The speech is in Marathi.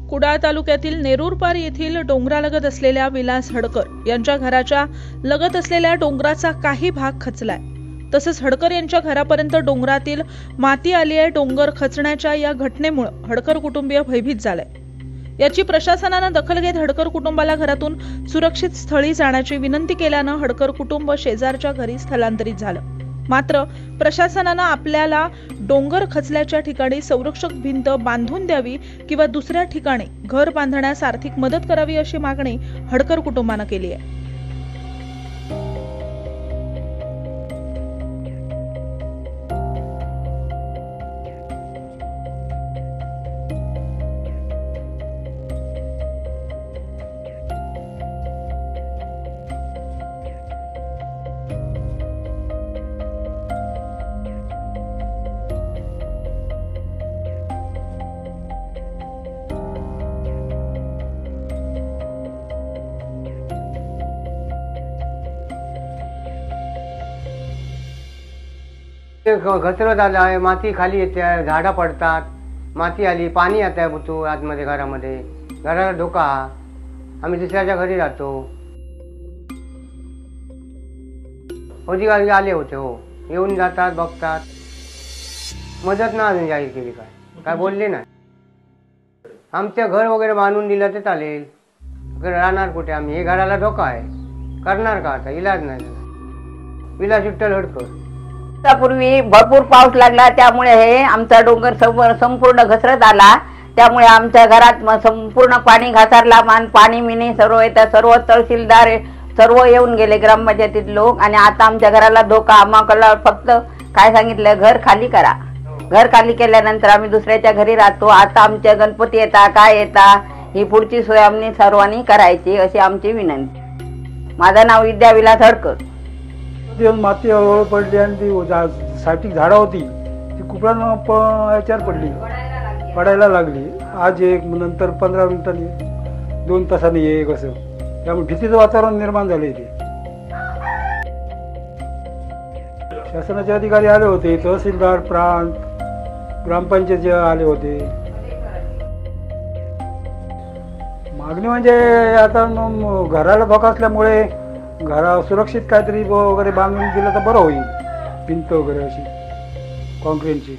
कुडाळ तालुक्यातील नेरूरपार येथील डोंगरालगत असलेल्या विलास हडकर यांच्या घराच्या लगत असलेल्या डोंगराचा काही भाग खचलाय। तसंच हडकर यांच्या घरापर्यंत डोंगरातील माती आली आहे। डोंगर खचण्याच्या या घटनेमुळे हडकर कुटुंबीय भयभीत झालंय। याची प्रशासनाने दखल घेत हडकर कुटुंबाला घरातून सुरक्षित स्थळी जाण्याची विनंती केल्याने हडकर कुटुंब शेजारच्या घरी स्थलांतरित झालं। मात्र प्रशासनाने आपल्याला डोंगर खचल्याच्या ठिकाणी संरक्षक भिंत बांधून द्यावी किंवा दुसऱ्या ठिकाणी घर बांधण्यास आर्थिक मदत करावी अशी मागणी हडकर कुटुंबाने केली आहे। घसरत झालं आहे, माती खाली येते, झाडं पडतात, माती आली, पाणी येत आहे बुतू आतमध्ये घरामध्ये, घराला धोका। आम्ही दुसऱ्याच्या घरी राहतो। अधिकारी आले होते, हो येऊन जातात, बघतात, मदत ना अजून जाहीर केली, काय बोलले नाही। आमचं घर वगैरे बांधून दिलं तर चालेल, राहणार कुठे आम्ही? हे घराला धोका आहे, करणार का आता? इलाज नाही। विलास विठ्ठल हडकर। पूर्वी भरपूर पाऊस लागला, त्यामुळे हे आमचा डोंगर संपूर्ण घसरत आला। त्यामुळे आमच्या घरात संपूर्ण पाणी घासारला, पाणी मिनी सर्व येतात, सर्व तहसीलदार सर्व येऊन गेले, ग्रामपंचायतीत लोक। आणि आता आमच्या घराला धोका, आम्हाला फक्त काय सांगितलं, घर खाली करा। घर खाली केल्यानंतर आम्ही दुसऱ्याच्या घरी राहतो। आता आमच्या गणपती येता, काय येता, ही पुढची सोय आम्ही सर्वांनी करायची अशी आमची विनंती। माझं नाव विद्या विलास हडकर। माती हळूहळू पडली आणि ती साठी झाडं होती ती कुपरान याच्यावर पडली, पडायला लागली। आज एक, नंतर 15 मिनिटांनी, 2 तासांनी एक, असं त्यामुळे भीतीचं वातावरण निर्माण झाले। ते शासनाचे अधिकारी आले होते, तहसीलदार, प्रांत, ग्रामपंचायत आले होते। मागणी म्हणजे आता घराला धोका असल्यामुळे घरा सुरक्षित काहीतरी वगैरे बांधून दिलं तर बरं होईल, भिंत वगैरे अशी कॉन्क्रीटची।